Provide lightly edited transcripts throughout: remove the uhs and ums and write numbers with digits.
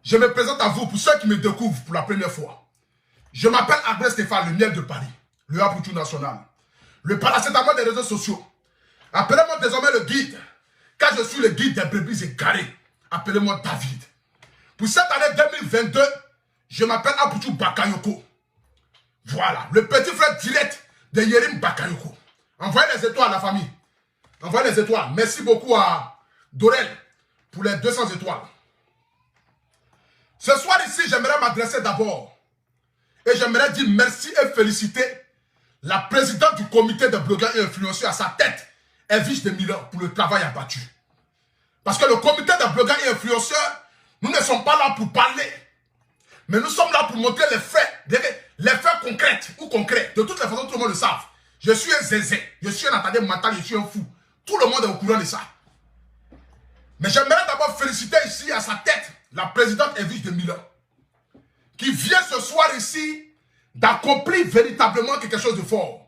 Je me présente à vous pour ceux qui me découvrent pour la première fois. Je m'appelle André Stéphane, le miel de Paris, le Apoutou national, le paracétamol des réseaux sociaux. Appelez-moi désormais le guide, car je suis le guide des brebis égarées. Appelez-moi David. Pour cette année 2022, je m'appelle Apoutou Bakayoko. Voilà, le petit frère direct de Yerim Bakayoko. Envoyez les étoiles à la famille. Envoyez les étoiles. Merci beaucoup à Dorel pour les 200 étoiles. Ce soir ici, j'aimerais m'adresser d'abord et j'aimerais dire merci et féliciter la présidente du comité de blogueurs et influenceurs. À sa tête, Evige de Miller pour le travail abattu. Parce que le comité de blogueurs et influenceurs, nous ne sommes pas là pour parler, mais nous sommes là pour montrer les faits concrets ou concrets. De toutes les façons, tout le monde le savent. Je suis un zézé, je suis un attardé mental, je suis un fou. Tout le monde est au courant de ça. Mais j'aimerais d'abord féliciter ici à sa tête la présidente Evige de Miller, qui vient ce soir ici d'accomplir véritablement quelque chose de fort.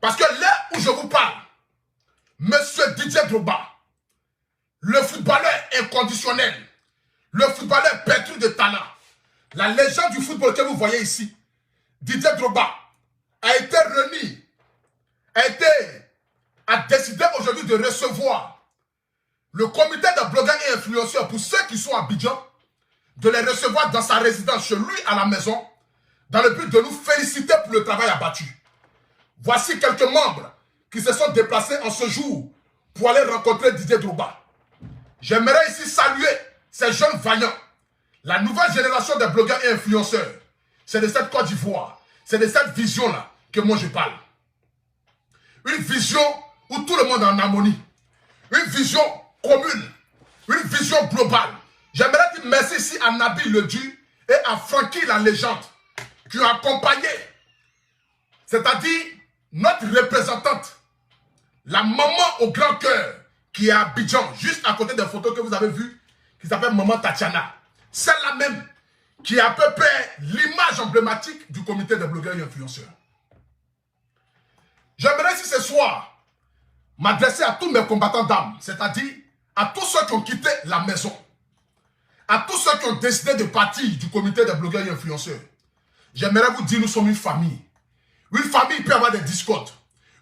Parce que là où je vous parle, Monsieur Didier Drogba, le footballeur inconditionnel, le footballeur pétri de talent, la légende du football que vous voyez ici, Didier Drogba, a décidé aujourd'hui de recevoir le comité de blogueurs et influenceurs, pour ceux qui sont à Abidjan, de les recevoir dans sa résidence chez lui à la maison, dans le but de nous féliciter pour le travail abattu. Voici quelques membres qui se sont déplacés en ce jour pour aller rencontrer Didier Drogba. J'aimerais ici saluer ces jeunes vaillants, la nouvelle génération de blogueurs et influenceurs. C'est de cette Côte d'Ivoire, c'est de cette vision-là que moi je parle. Une vision où tout le monde est en harmonie. Une vision commune. Une vision globale. J'aimerais dire merci ici à Nabil Ledu et à Francky la légende qui ont accompagné, c'est-à-dire notre représentante, la maman au grand cœur qui est à Abidjan, juste à côté des photos que vous avez vues, qui s'appelle Maman Tatiana. Celle-là même qui est à peu près l'image emblématique du comité de blogueurs et influenceurs. J'aimerais ici ce soir m'adresser à tous mes combattants d'âme, c'est-à-dire à tous ceux qui ont quitté la maison, à tous ceux qui ont décidé de partir du comité de blogueurs et influenceurs. J'aimerais vous dire, nous sommes une famille. Une famille, il peut y avoir des discordes.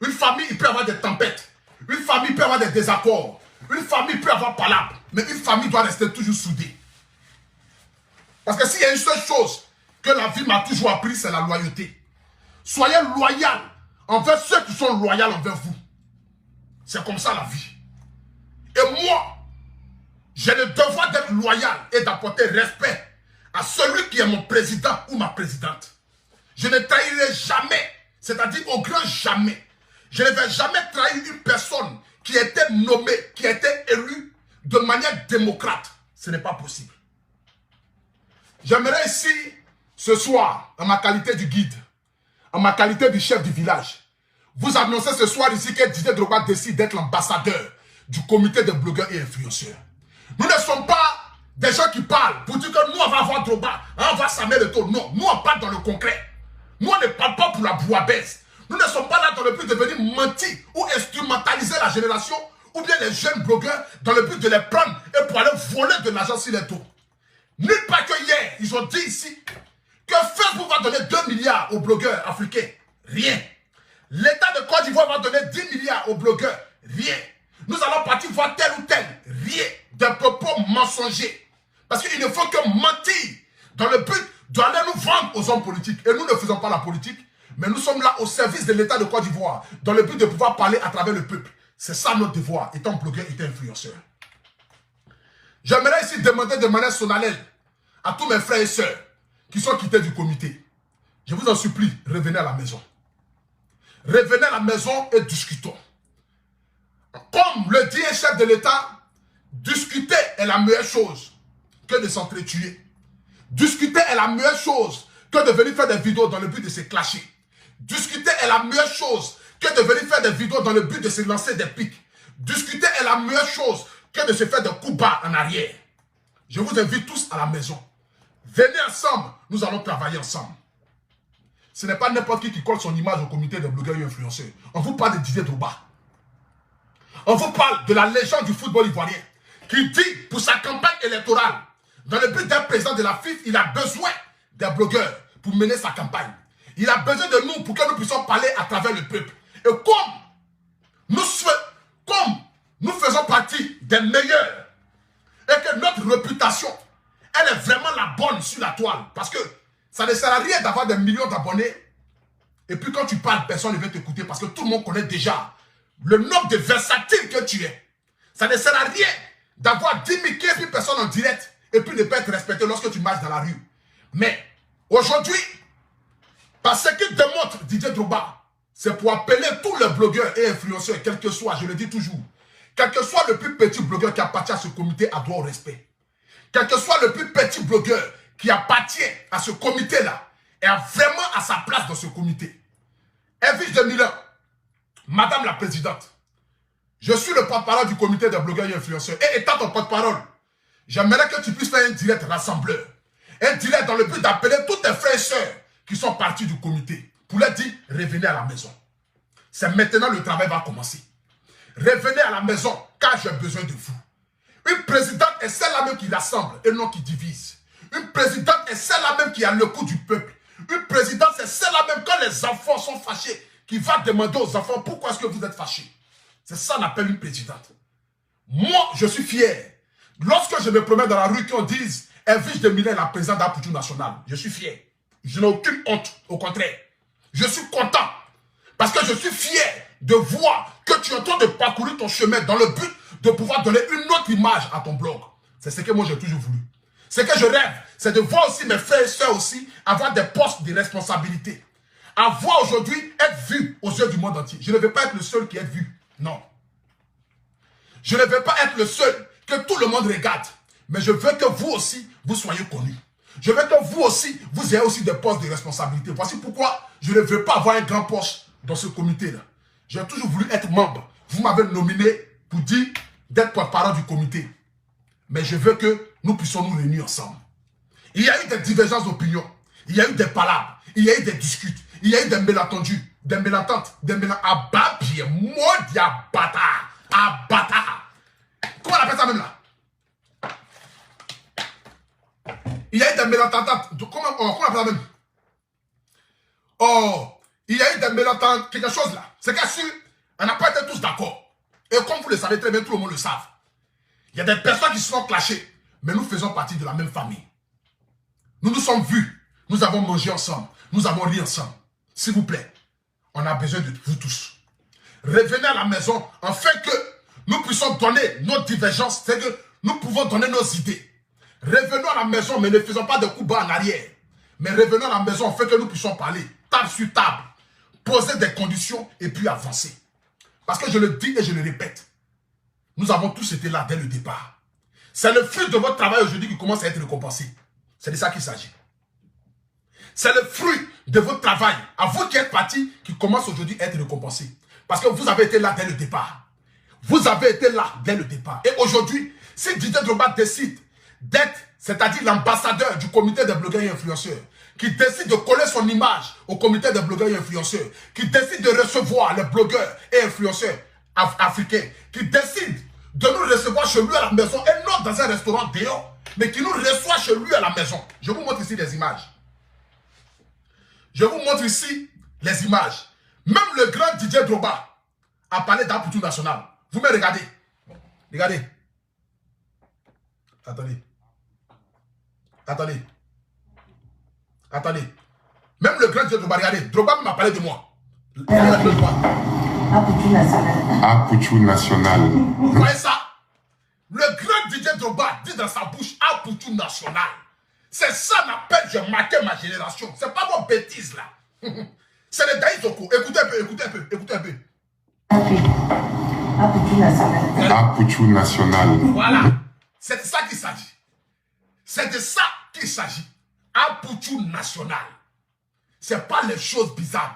Une famille, il peut y avoir des tempêtes. Une famille, il peut y avoir des désaccords. Une famille, il peut y avoir palabre. Mais une famille doit rester toujours soudée. Parce que s'il y a une seule chose que la vie m'a toujours appris, c'est la loyauté. Soyez loyal envers ceux qui sont loyaux envers vous. C'est comme ça la vie. Et moi, j'ai le devoir d'être loyal et d'apporter respect à celui qui est mon président ou ma présidente. Je ne trahirai jamais, c'est-à-dire au grand jamais. Je ne vais jamais trahir une personne qui a été nommée, qui a été élue de manière démocrate. Ce n'est pas possible. J'aimerais ici, ce soir, en ma qualité du guide, en ma qualité du chef du village, vous annoncer ce soir ici que Didier Drogba décide d'être l'ambassadeur du comité de blogueurs et influenceurs. Nous ne sommes pas des gens qui parlent pour dire que nous, on va avoir Drogba, on va s'amener le tour. Non, nous, on parle dans le concret. Nous, on ne parle pas pour la bouillabaisse. Nous ne sommes pas là dans le but de venir mentir ou instrumentaliser la génération ou bien les jeunes blogueurs dans le but de les prendre et pour aller voler de l'argent sur les taux. Nulle part que hier, ils ont dit ici que Facebook va donner 2 milliards aux blogueurs africains. Rien. L'État de Côte d'Ivoire va donner 10 milliards aux blogueurs. Rien. Nous allons partir voir tel ou tel. Rien. Des propos mensongers. Parce qu'il ne faut que mentir dans le but d'aller nous vendre aux hommes politiques. Et nous ne faisons pas la politique, mais nous sommes là au service de l'État de Côte d'Ivoire, dans le but de pouvoir parler à travers le peuple. C'est ça notre devoir, étant blogueur, étant influenceur. J'aimerais ici demander de manière solennelle à tous mes frères et sœurs qui sont quittés du comité. Je vous en supplie, revenez à la maison. Revenez à la maison et discutons. Comme le dit un chef de l'État, discuter est la meilleure chose que de s'entretuer. Discuter est la meilleure chose que de venir faire des vidéos dans le but de se clasher. Discuter est la meilleure chose que de venir faire des vidéos dans le but de se lancer des pics. Discuter est la meilleure chose que de se faire des coups bas en arrière. Je vous invite tous à la maison. Venez ensemble, nous allons travailler ensemble. Ce n'est pas n'importe qui colle son image au comité de blogueurs et influenceurs. On vous parle de Didier Drogba. On vous parle de la légende du football ivoirien qui dit pour sa campagne électorale Dans le but d'un président de la FIF, il a besoin des blogueurs pour mener sa campagne. Il a besoin de nous pour que nous puissions parler à travers le peuple. Et comme nous faisons partie des meilleurs et que notre réputation, elle est vraiment la bonne sur la toile. Parce que ça ne sert à rien d'avoir des millions d'abonnés. Et puis quand tu parles, personne ne veut t'écouter parce que tout le monde connaît déjà le nombre de versatiles que tu es. Ça ne sert à rien d'avoir 10 000, 15 000 personnes en direct et puis ne pas être respecté lorsque tu marches dans la rue. Mais aujourd'hui, parce que démontre Didier Drogba, c'est pour appeler tous les blogueurs et influenceurs, quel que soit, je le dis toujours, quel que soit le plus petit blogueur qui appartient à ce comité, a droit au respect. Quel que soit le plus petit blogueur qui appartient à ce comité-là, est vraiment à sa place dans ce comité. Evige de Milan, Madame la Présidente, je suis le porte-parole du comité des blogueurs et influenceurs. Et étant ton porte-parole, j'aimerais que tu puisses faire un direct rassembleur. Un direct dans le but d'appeler tous tes frères et sœurs qui sont partis du comité pour leur dire, revenez à la maison. C'est maintenant le travail va commencer. Revenez à la maison car j'ai besoin de vous. Une présidente est celle-là même qui rassemble et non qui divise. Une présidente est celle-là même qui a le coup du peuple. Une présidente c'est celle-là même quand les enfants sont fâchés qui va demander aux enfants pourquoi est-ce que vous êtes fâchés. C'est ça qu'on appelle une présidente. Moi, je suis fier. Lorsque je me promène dans la rue qu'on dise Evige de Milan est la présidente d'Apoutou National, je suis fier. Je n'ai aucune honte, au contraire. Je suis content parce que je suis fier de voir que tu es en train de parcourir ton chemin dans le but de pouvoir donner une autre image à ton blog. C'est ce que moi j'ai toujours voulu. Ce que je rêve, c'est de voir aussi mes frères et sœurs aussi avoir des postes de responsabilité. Avoir aujourd'hui, être vu aux yeux du monde entier. Je ne veux pas être le seul qui est vu. Non. Je ne veux pas être le seul que tout le monde regarde. Mais je veux que vous aussi, vous soyez connus. Je veux que vous aussi, vous ayez aussi des postes de responsabilité. Voici pourquoi je ne veux pas avoir un grand poste dans ce comité-là. J'ai toujours voulu être membre. Vous m'avez nominé pour dire d'être porte-parole du comité. Mais je veux que nous puissions nous réunir ensemble. Il y a eu des divergences d'opinion. Il y a eu des palabres. Il y a eu des disputes. Il y a eu des malentendus, des mélantantes, des ababiers, maudits abattards, abattards. Comment on appelle ça même là? Il y a eu des mélantantes. Comment on appelle ça même? Oh, il y a eu des mélantantes, quelque chose là. C'est qu'à sûr, on n'a pas été tous d'accord. Et comme vous le savez très bien, tout le monde le savent. Il y a des personnes qui se sont clashées, mais nous faisons partie de la même famille. Nous nous sommes vus, nous avons mangé ensemble, nous avons ri ensemble. S'il vous plaît, on a besoin de vous tous. Revenez à la maison afin que nous puissions donner nos divergences, c'est que nous pouvons donner nos idées. Revenons à la maison, mais ne faisons pas de coups bas en arrière. Mais revenons à la maison afin que nous puissions parler, table sur table, poser des conditions et puis avancer. Parce que je le dis et je le répète, nous avons tous été là dès le départ. C'est le fruit de votre travail aujourd'hui qui commence à être récompensé. C'est de ça qu'il s'agit. C'est le fruit de votre travail, à vous qui êtes partis, qui commence aujourd'hui à être récompensé. Parce que vous avez été là dès le départ. Vous avez été là dès le départ. Et aujourd'hui, si Didier Drogba décide d'être, c'est-à-dire l'ambassadeur du comité des blogueurs et influenceurs, qui décide de coller son image au comité des blogueurs et influenceurs, qui décide de recevoir les blogueurs et influenceurs africains, qui décide de nous recevoir chez lui à la maison et non dans un restaurant dehors, mais qui nous reçoit chez lui à la maison. Je vous montre ici des images. Je vous montre ici les images. Même le grand Didier Drogba a parlé d'Apoutou National. Vous me regardez. Regardez. Attendez. Attendez. Attendez. Même le grand Didier Drogba, regardez. Drogba m'a parlé de moi. Apoutou National. Apoutou National. Vous voyez ça? Le grand Didier Drogba dit dans sa bouche Apoutou National. C'est ça qu'on appelle j'ai marqué ma génération. C'est pas vos bêtises là. C'est le Daïzoko. Écoutez un peu, écoutez un peu, écoutez un peu. Apoutou National. Apoutou National. Voilà. C'est de ça qu'il s'agit. C'est de ça qu'il s'agit. Apoutou National. C'est pas les choses bizarres.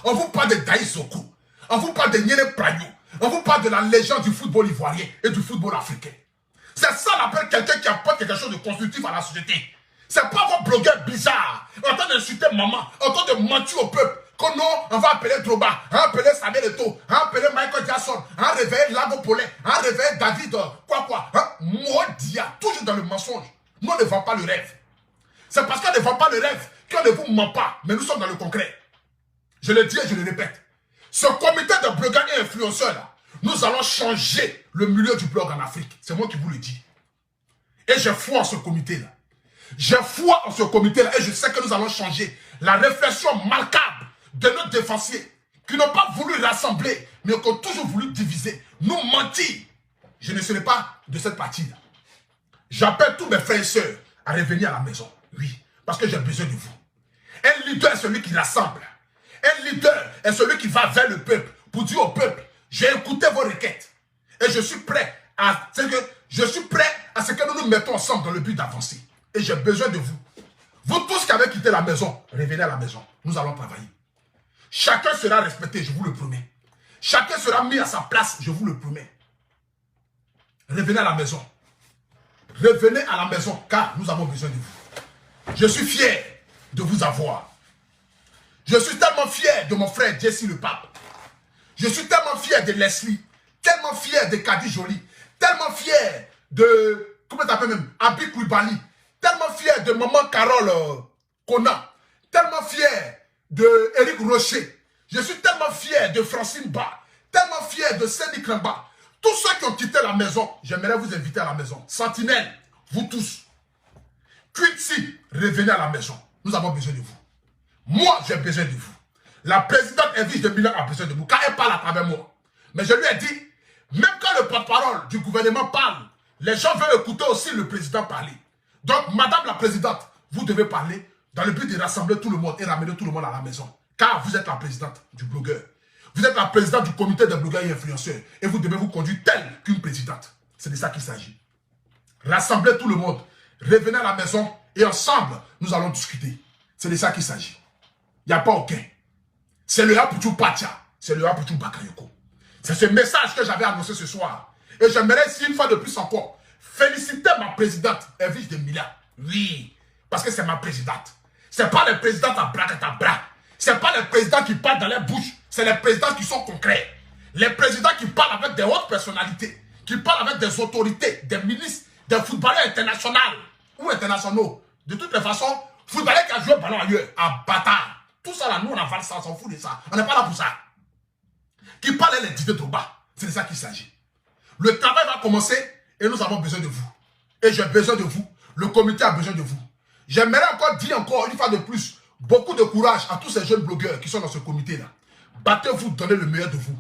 On vous parle de Daïzoko. On vous parle de Nyene Prayo. On vous parle de la légende du football ivoirien et du football africain. C'est ça qu'on appelle quelqu'un qui apporte quelque chose de constructif à la société. C'est pas vos blogueurs bizarres, en train d'insulter maman, en train de mentir au peuple. Que non, on va appeler Drogba, on va appeler Samuel Eto'o, on va appeler Michael Jackson, on va réveiller Lago Paulin, on va réveiller David, quoi, hein? Maudia, toujours dans le mensonge. Nous, on ne vend pas le rêve. C'est parce qu'on ne vend pas le rêve qu'on ne vous ment pas. Mais nous sommes dans le concret. Je le dis et je le répète. Ce comité de blogueurs et influenceurs, là, nous allons changer le milieu du blog en Afrique. C'est moi qui vous le dis. Et j'ai foi en ce comité-là. J'ai foi en ce comité-là et je sais que nous allons changer la réflexion macabre de nos défensiers qui n'ont pas voulu rassembler, mais qui ont toujours voulu diviser, nous mentir. Je ne serai pas de cette partie-là. J'appelle tous mes frères et sœurs à revenir à la maison. Oui, parce que j'ai besoin de vous. Un leader est celui qui rassemble. Un leader est celui qui va vers le peuple pour dire au peuple, j'ai écouté vos requêtes et je suis prêt à ce que nous nous mettons ensemble dans le but d'avancer. Et j'ai besoin de vous. Vous tous qui avez quitté la maison, revenez à la maison. Nous allons travailler. Chacun sera respecté, je vous le promets. Chacun sera mis à sa place, je vous le promets. Revenez à la maison. Revenez à la maison, car nous avons besoin de vous. Je suis fier de vous avoir. Je suis tellement fier de mon frère Jesse le Pape. Je suis tellement fier de Leslie. Tellement fier de Kadi Jolie. Tellement fier de, comment tu t'appelles même, Abi Koulibaly. Tellement fier de maman Carole Kona. Tellement fier de Eric Rocher. Je suis tellement fier de Francine Ba. Tellement fier de Sandy Kramba. Tous ceux qui ont quitté la maison, j'aimerais vous inviter à la maison. Sentinelle, vous tous. Quitsi, revenez à la maison. Nous avons besoin de vous. Moi, j'ai besoin de vous. La présidente Evige de Milan a besoin de vous. Car elle parle à travers moi. Mais je lui ai dit, même quand le porte-parole du gouvernement parle, les gens veulent écouter aussi le président parler. Donc, madame la présidente, vous devez parler dans le but de rassembler tout le monde et ramener tout le monde à la maison. Car vous êtes la présidente du blogueur. Vous êtes la présidente du comité des blogueurs et influenceurs. Et vous devez vous conduire telle qu'une présidente. C'est de ça qu'il s'agit. Rassemblez tout le monde. Revenez à la maison et ensemble, nous allons discuter. C'est de ça qu'il s'agit. Il n'y a pas aucun. C'est le Aputu Pacha. C'est le Aputu Bakayoko. C'est ce message que j'avais annoncé ce soir. Et j'aimerais ici, une fois de plus encore, féliciter ma présidente, Evige de Milan. Oui, parce que c'est ma présidente. Ce n'est pas les présidents à bras. Ce n'est pas les présidents qui parlent dans les bouches. C'est les présidents qui sont concrets. Les présidents qui parlent avec des hautes personnalités, qui parlent avec des autorités, des ministres, des footballeurs internationaux ou internationaux. De toutes les façons, footballeur qui a joué au ballon ailleurs, à bâtard. Tout ça là, nous on avale ça, on s'en fout de ça. On n'est pas là pour ça. Qui parle les Didier Drogba. C'est de ça qu'il s'agit. Le travail va commencer et nous avons besoin de vous. Et j'ai besoin de vous. Le comité a besoin de vous. J'aimerais encore dire encore une fois de plus, beaucoup de courage à tous ces jeunes blogueurs qui sont dans ce comité-là. Battez-vous, donnez le meilleur de vous.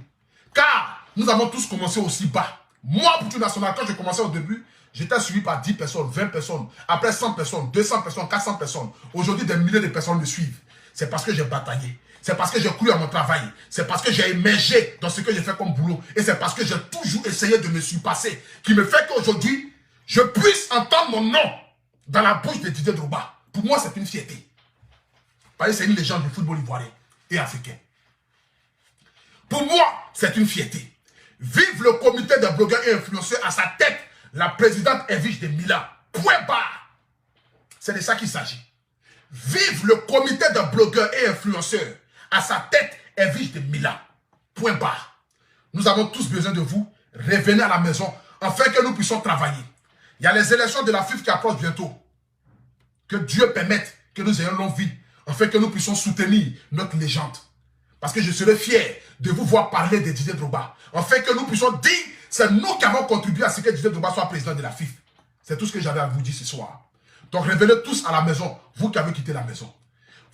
Car nous avons tous commencé aussi bas. Moi, pour tout national, quand j'ai commencé au début, j'étais suivi par 10 personnes, 20 personnes, après 100 personnes, 200 personnes, 400 personnes. Aujourd'hui, des milliers de personnes me suivent. C'est parce que j'ai bataillé. C'est parce que j'ai cru à mon travail. C'est parce que j'ai émergé dans ce que j'ai fait comme boulot. Et c'est parce que j'ai toujours essayé de me surpasser qui me fait qu'aujourd'hui, je puisse entendre mon nom dans la bouche de Didier Drogba. Pour moi, c'est une fierté. Parce que c'est une légende du football ivoirien et africain. Pour moi, c'est une fierté. Vive le comité des blogueurs et influenceurs, à sa tête, la présidente Evige de Milan. Point barre. C'est de ça qu'il s'agit. Vive le comité des blogueurs et influenceurs, à sa tête, Evige de Milan. Point barre. Nous avons tous besoin de vous. Revenez à la maison, afin que nous puissions travailler. Il y a les élections de la FIFA qui approchent bientôt. Que Dieu permette que nous ayons longue vie, afin que nous puissions soutenir notre légende. Parce que je serai fier de vous voir parler de Didier Drogba. Afin que nous puissions dire, c'est nous qui avons contribué à ce que Didier Drogba soit président de la FIFA. C'est tout ce que j'avais à vous dire ce soir. Donc revenez tous à la maison, vous qui avez quitté la maison.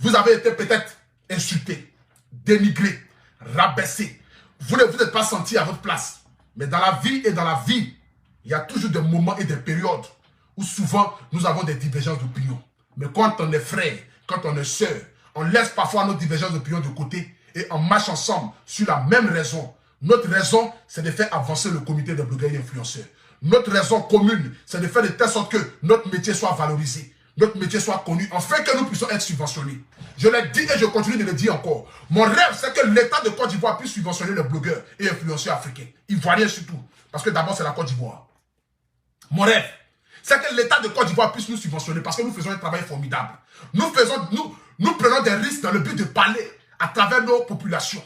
Vous avez été peut-être insultés, dénigrés, rabaissés. Vous ne vous êtes pas senti à votre place. Mais dans la vie et dans la vie, il y a toujours des moments et des périodes où souvent nous avons des divergences d'opinion. Mais quand on est frère, quand on est sœur, on laisse parfois nos divergences d'opinion de côté et on marche ensemble sur la même raison. Notre raison, c'est de faire avancer le comité de blogueurs et influenceurs. Notre raison commune, c'est de faire de telle sorte que notre métier soit valorisé, notre métier soit connu, afin que nous puissions être subventionnés. Je l'ai dit et je continue de le dire encore. Mon rêve, c'est que l'État de Côte d'Ivoire puisse subventionner les blogueurs et influenceurs africains. Ivoiriens surtout. Parce que d'abord, c'est la Côte d'Ivoire. Mon rêve, c'est que l'État de Côte d'Ivoire puisse nous subventionner parce que nous faisons un travail formidable. Nous prenons des risques dans le but de parler à travers nos populations.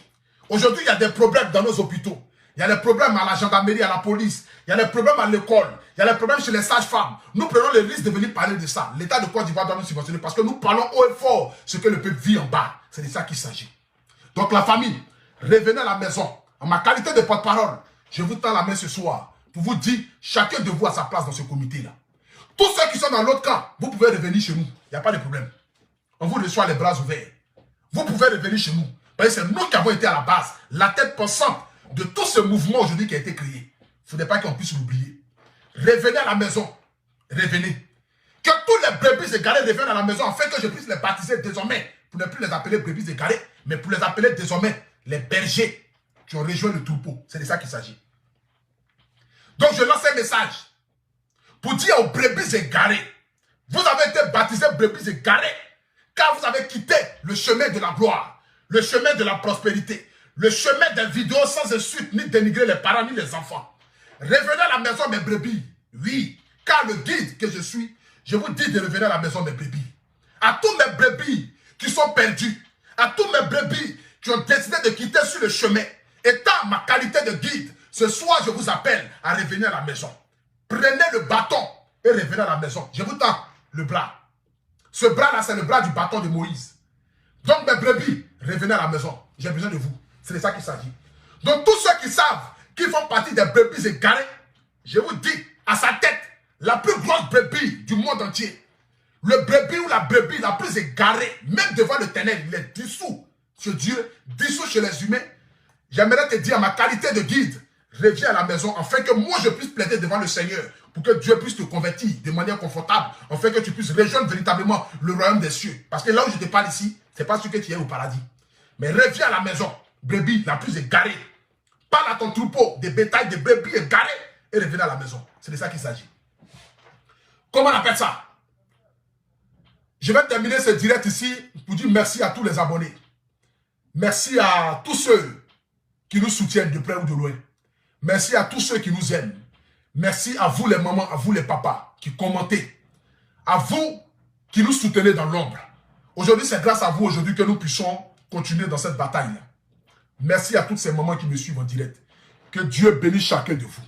Aujourd'hui, il y a des problèmes dans nos hôpitaux. Il y a des problèmes à la gendarmerie, à la police. Il y a des problèmes à l'école. Il y a des problèmes chez les sages-femmes. Nous prenons le risque de venir parler de ça. L'État de Côte d'Ivoire doit nous subventionner parce que nous parlons haut et fort ce que le peuple vit en bas. C'est de ça qu'il s'agit. Donc la famille, revenez à la maison. En ma qualité de porte-parole, je vous tends la main ce soir pour vous dire, chacun de vous a sa place dans ce comité-là. Tous ceux qui sont dans l'autre camp, vous pouvez revenir chez nous. Il n'y a pas de problème. On vous reçoit les bras ouverts. Vous pouvez revenir chez nous. Parce que c'est nous qui avons été à la base, la tête pensante de tout ce mouvement aujourd'hui qui a été créé. Il ne faudrait pas qu'on puisse l'oublier. Revenez à la maison. Revenez. Que tous les brebis égarés reviennent à la maison afin que je puisse les baptiser désormais. Pour ne plus les appeler brebis égarés, mais pour les appeler désormais les bergers qui ont rejoint le troupeau. C'est de ça qu'il s'agit. Donc je lance un message pour dire aux brebis égarés, vous avez été baptisés brebis égarés car vous avez quitté le chemin de la gloire, le chemin de la prospérité, le chemin des vidéos sans insulte, ni dénigrer les parents, ni les enfants. Revenez à la maison, mes brebis. Oui, car le guide que je suis, je vous dis de revenir à la maison, mes brebis. À tous mes brebis qui sont perdus, à tous mes brebis qui ont décidé de quitter sur le chemin, étant ma qualité de guide, ce soir, je vous appelle à revenir à la maison. Prenez le bâton et revenez à la maison. Je vous tends le bras. Ce bras-là, c'est le bras du bâton de Moïse. Donc, mes brebis, revenez à la maison. J'ai besoin de vous. C'est de ça qu'il s'agit. Donc, tous ceux qui savent qu'ils font partie des brebis égarés, je vous dis, à sa tête, la plus grosse brebis du monde entier, le brebis ou la brebis la plus égarée, même devant l'Éternel, il est dissous chez Dieu, dissous chez les humains. J'aimerais te dire, ma qualité de guide, reviens à la maison, afin que moi je puisse plaider devant le Seigneur, pour que Dieu puisse te convertir de manière confortable, afin que tu puisses rejoindre véritablement le royaume des cieux. Parce que là où je te parle ici, c'est pas sûr que tu es au paradis. Mais reviens à la maison, brebis la plus égarée. Parle à ton troupeau des bétails, des brebis égarés, et reviens à la maison. C'est de ça qu'il s'agit. Comment on appelle ça? Je vais terminer ce direct ici pour dire merci à tous les abonnés. Merci à tous ceux qui nous soutiennent de près ou de loin. Merci à tous ceux qui nous aiment. Merci à vous les mamans, à vous les papas qui commentez. À vous qui nous soutenez dans l'ombre. Aujourd'hui, c'est grâce à vous aujourd'hui que nous puissions continuer dans cette bataille-là. Merci à toutes ces mamans qui me suivent en direct. Que Dieu bénisse chacun de vous,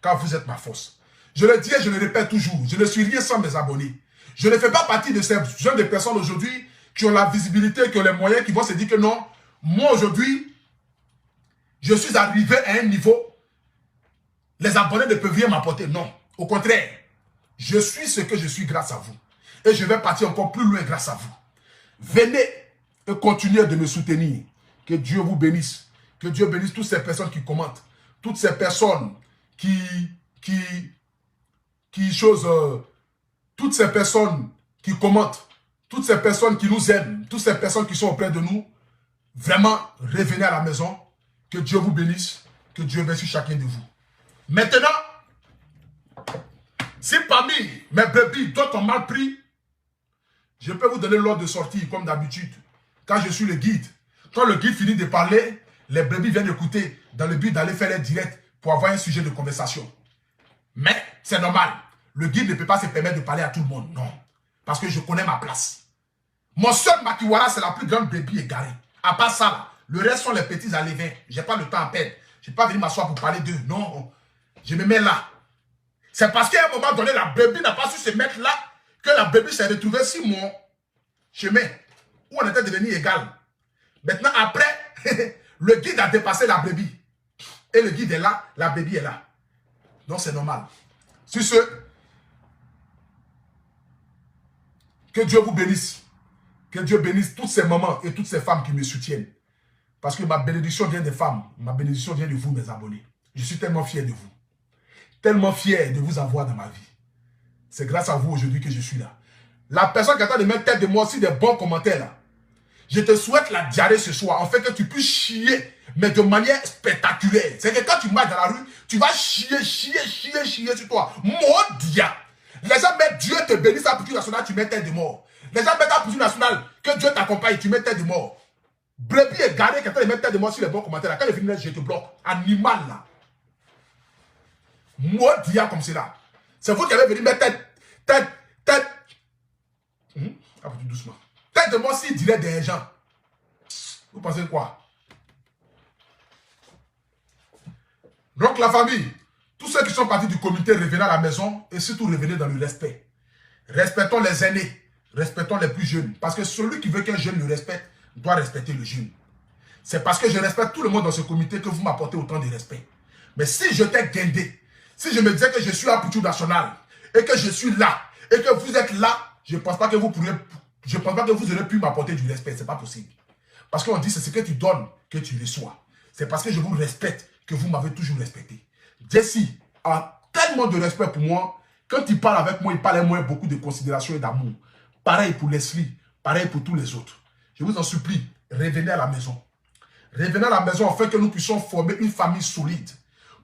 car vous êtes ma force. Je le dis et je le répète toujours, je ne suis rien sans mes abonnés. Je ne fais pas partie de ces jeunes de personnes aujourd'hui qui ont la visibilité, qui ont les moyens, qui vont se dire que non, moi aujourd'hui, je suis arrivé à un niveau, les abonnés ne peuvent rien m'apporter. Non, au contraire, je suis ce que je suis grâce à vous. Et je vais partir encore plus loin grâce à vous. Venez et continuez de me soutenir. Que Dieu vous bénisse. Que Dieu bénisse toutes ces personnes qui commentent. Toutes ces personnes toutes ces personnes qui commentent. Toutes ces personnes qui nous aiment. Toutes ces personnes qui sont auprès de nous. Vraiment, revenez à la maison. Que Dieu vous bénisse. Que Dieu bénisse chacun de vous. Maintenant, si parmi mes brebis, d'autres ont mal pris, je peux vous donner l'ordre de sortir comme d'habitude. Quand je suis le guide, quand le guide finit de parler, les brebis viennent écouter dans le but d'aller faire les directs pour avoir un sujet de conversation. Mais c'est normal. Le guide ne peut pas se permettre de parler à tout le monde. Non. Parce que je connais ma place. Mon seul Makiwara, c'est la plus grande brebis égarée. À part ça, là, le reste sont les petits alévins. Je n'ai pas le temps à perdre. Je ne vais pas venir m'asseoir pour parler d'eux. Non. Je me mets là. C'est parce qu'à un moment donné, la brebis n'a pas su se mettre là que la brebis s'est retrouvée sur mon chemin où on était devenu égal. Maintenant, après, le guide a dépassé la brebis. Et le guide est là, la brebis est là. Donc, c'est normal. Sur ce, que Dieu vous bénisse. Que Dieu bénisse toutes ces mamans et toutes ces femmes qui me soutiennent. Parce que ma bénédiction vient des femmes. Ma bénédiction vient de vous, mes abonnés. Je suis tellement fier de vous. Tellement fier de vous avoir dans ma vie. C'est grâce à vous aujourd'hui que je suis là. La personne qui attend de mettre tête de moi aussi des bons commentaires là. Je te souhaite la diarrhée ce soir, en fait que tu puisses chier, mais de manière spectaculaire. C'est que quand tu marches dans la rue, tu vas chier sur toi. Maudia. Les gens mettent Dieu te bénisse à Poutou National, tu mets tête de mort. Les gens mettent à Poutou National, que Dieu t'accompagne, tu mets tête de mort. Brebis égaré, quand tu mets tête de mort sur les bons commentaires là, quand je finis, je te bloque. Animal là. Maudia comme cela. C'est vous qui avez venu mettre tête. Doucement. Tête de moi s'il dirait des gens. Vous pensez quoi? Donc la famille, tous ceux qui sont partis du comité, revenez à la maison et surtout revenez dans le respect. Respectons les aînés, respectons les plus jeunes. Parce que celui qui veut qu'un jeune le respecte doit respecter le jeune. C'est parce que je respecte tout le monde dans ce comité que vous m'apportez autant de respect. Mais si je t'ai guindé, si je me disais que je suis à Pouchou National et que je suis là et que vous êtes là, je ne pense pas que vous pourriez, je pense pas que vous aurez pu m'apporter du respect. Ce n'est pas possible. Parce qu'on dit c'est ce que tu donnes que tu reçois. C'est parce que je vous respecte que vous m'avez toujours respecté. Jesse a tellement de respect pour moi. Quand il parle avec moi, il parle avec moi beaucoup de considération et d'amour. Pareil pour Leslie, pareil pour tous les autres. Je vous en supplie, revenez à la maison. Revenez à la maison afin que nous puissions former une famille solide.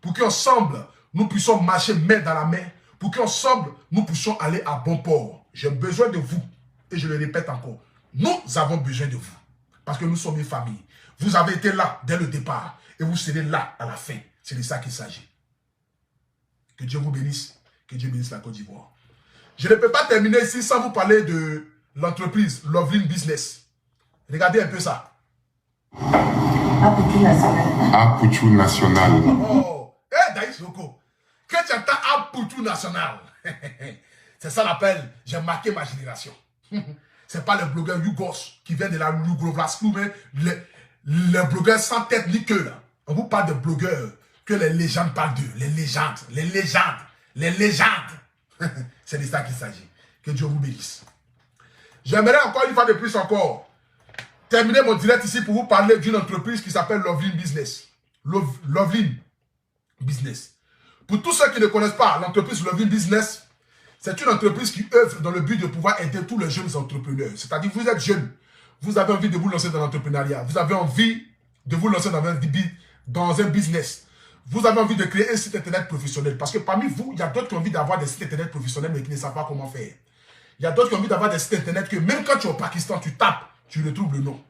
Pour qu'ensemble, nous puissions marcher main dans la main. Pour qu'ensemble, nous puissions aller à bon port. J'ai besoin de vous. Et je le répète encore. Nous avons besoin de vous. Parce que nous sommes une famille. Vous avez été là dès le départ. Et vous serez là à la fin. C'est de ça qu'il s'agit. Que Dieu vous bénisse. Que Dieu bénisse la Côte d'Ivoire. Je ne peux pas terminer ici sans vous parler de l'entreprise Loveline Business. Regardez un peu ça. Apouchou National. Oh, Daïs Loko. Quand tu entends Apouchou National, c'est ça l'appel, j'ai marqué ma génération. C'est pas le blogueur Yougos qui vient de la Lougrovlascou, mais les blogueurs sans tête ni queue là. On vous parle de blogueurs que les légendes parlent d'eux. Les légendes, les légendes, les légendes. C'est de ça qu'il s'agit. Que Dieu vous bénisse. J'aimerais encore une fois de plus encore terminer mon direct ici pour vous parler d'une entreprise qui s'appelle Loveline Business. Loveline Business. Pour tous ceux qui ne connaissent pas l'entreprise Loveline Business, c'est une entreprise qui œuvre dans le but de pouvoir aider tous les jeunes entrepreneurs. C'est-à-dire, vous êtes jeune, vous avez envie de vous lancer dans l'entrepreneuriat, vous avez envie de vous lancer dans un business. Vous avez envie de créer un site internet professionnel. Parce que parmi vous, il y a d'autres qui ont envie d'avoir des sites internet professionnels mais qui ne savent pas comment faire. Il y a d'autres qui ont envie d'avoir des sites internet que même quand tu es au Pakistan, tu tapes, tu retrouves le nom.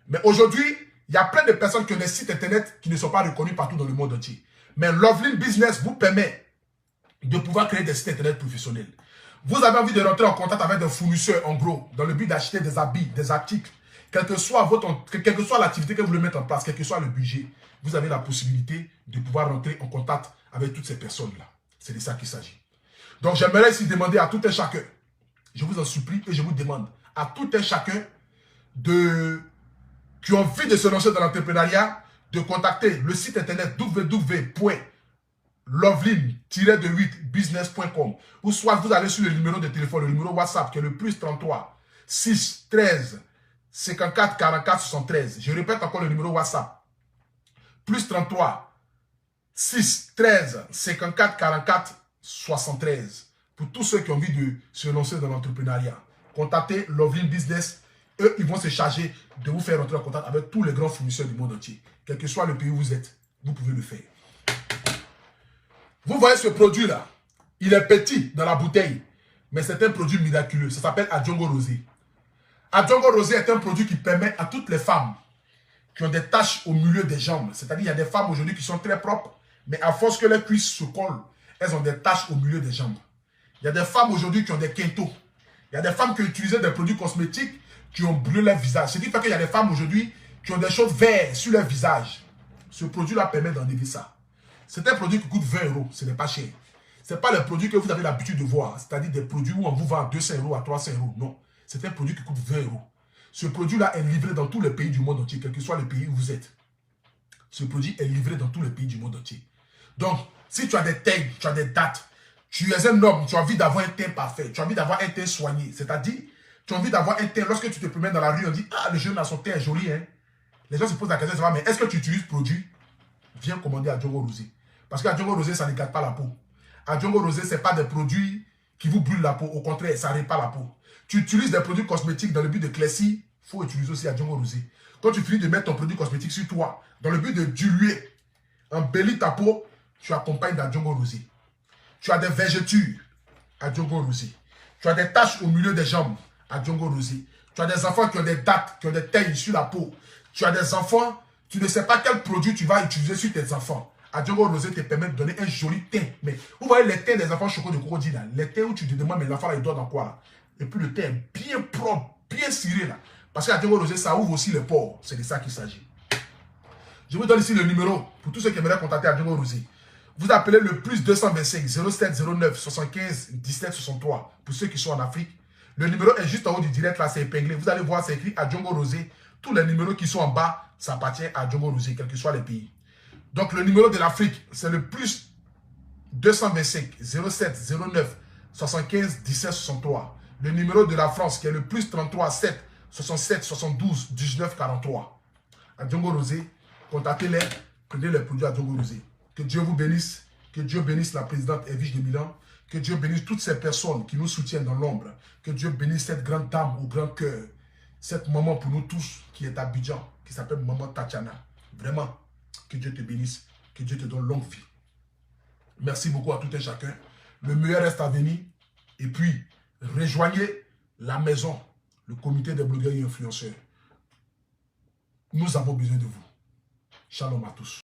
Mais aujourd'hui, il y a plein de personnes qui ont des sites internet qui ne sont pas reconnus partout dans le monde entier. Mais Loveline Business vous permet de pouvoir créer des sites internet professionnels. Vous avez envie de rentrer en contact avec des fournisseurs, en gros, dans le but d'acheter des habits, des articles, quelle que soit l'activité que vous voulez mettre en place, quel que soit le budget, vous avez la possibilité de pouvoir rentrer en contact avec toutes ces personnes-là. C'est de ça qu'il s'agit. Donc, j'aimerais ici demander à tout un chacun, je vous en supplie et je vous demande, à tout un chacun qui ont envie de se lancer dans l'entrepreneuriat, de contacter le site internet www.loveline-business.com ou soit vous allez sur le numéro de téléphone, le numéro WhatsApp qui est le +33 6 13 54 44 73. Je répète encore le numéro WhatsApp. +33 6 13 54 44 73. Pour tous ceux qui ont envie de se lancer dans l'entrepreneuriat, contactez Loveline Business. Eux, ils vont se charger de vous faire entrer en contact avec tous les grands fournisseurs du monde entier. Quel que soit le pays où vous êtes, vous pouvez le faire. Vous voyez ce produit-là, il est petit dans la bouteille, mais c'est un produit miraculeux. Ça s'appelle Adjongo Rosé. Adjongo Rosé est un produit qui permet à toutes les femmes qui ont des taches au milieu des jambes. C'est-à-dire, il y a des femmes aujourd'hui qui sont très propres, mais à force que les cuisses se collent, elles ont des taches au milieu des jambes. Il y a des femmes aujourd'hui qui ont des quintos. Il y a des femmes qui ont utilisé des produits cosmétiques qui ont brûlé leur visage. Ce qui fait qu'il y a des femmes aujourd'hui qui ont des choses vertes sur leur visage. Ce produit-là permet d'enlever ça. C'est un produit qui coûte 20 €. Ce n'est pas cher. Ce n'est pas le produit que vous avez l'habitude de voir. C'est-à-dire des produits où on vous vend à 200 €, à 300 €. Non. C'est un produit qui coûte 20 €. Ce produit-là est livré dans tous les pays du monde entier, quel que soit le pays où vous êtes. Ce produit est livré dans tous les pays du monde entier. Donc, si tu as des tailles, tu as des dates, tu es un homme, tu as envie d'avoir un teint parfait, tu as envie d'avoir un teint soigné, c'est-à-dire, tu as envie d'avoir un teint, lorsque tu te promènes dans la rue, on dit, ah, le jeune a son teint est joli, hein. Les gens se posent la question, mais est-ce que tu utilises produit? Viens commander Adjongo Rosé. Parce qu'Adjongo Rosé, ça ne gâte pas la peau. Adjongo Rosé, ce n'est pas des produits qui vous brûlent la peau. Au contraire, ça ne répare la peau. Tu utilises des produits cosmétiques dans le but de claircir, il faut utiliser aussi Adjongo Rosé. Quand tu finis de mettre ton produit cosmétique sur toi, dans le but de diluer, embellir ta peau, tu accompagnes d'Adjongo Rosé. Tu as des vergetures, Adjongo Rosé. Tu as des taches au milieu des jambes, Adjongo Rosé. Tu as des enfants qui ont des dates, qui ont des tailles sur la peau. Tu as des enfants, tu ne sais pas quel produit tu vas utiliser sur tes enfants. Adjongo Rosé te permet de donner un joli teint. Mais vous voyez les teints des enfants choco de crocodile là. Les teints où tu te demandes, mais l'enfant là, il doit dans quoi là? Et puis le teint est bien propre, bien ciré là. Parce qu'Adjongo Rosé, ça ouvre aussi les pores. C'est de ça qu'il s'agit. Je vous donne ici le numéro pour tous ceux qui aimeraient contacter Adjongo Rosé. Vous appelez le plus 225 07 09 75 17 63 pour ceux qui sont en Afrique. Le numéro est juste en haut du direct, là, c'est épinglé. Vous allez voir, c'est écrit Adjongo Rosé. Tous les numéros qui sont en bas, ça appartient à Adjongo Rosé, quels que soient les pays. Donc, le numéro de l'Afrique, c'est le plus 225 07 09 75 17 63. Le numéro de la France, qui est le plus 33 7 67 72 19 43. Adjongo Rosé, contactez-les, prenez les produits Adjongo Rosé. Que Dieu vous bénisse, que Dieu bénisse la présidente Edwige de Milan, que Dieu bénisse toutes ces personnes qui nous soutiennent dans l'ombre, que Dieu bénisse cette grande dame au grand cœur, cette maman pour nous tous qui est à Abidjan, qui s'appelle Maman Tatiana. Vraiment, que Dieu te bénisse, que Dieu te donne longue vie. Merci beaucoup à tout et chacun. Le meilleur reste à venir. Et puis, rejoignez la maison, le comité des blogueurs et influenceurs. Nous avons besoin de vous. Shalom à tous.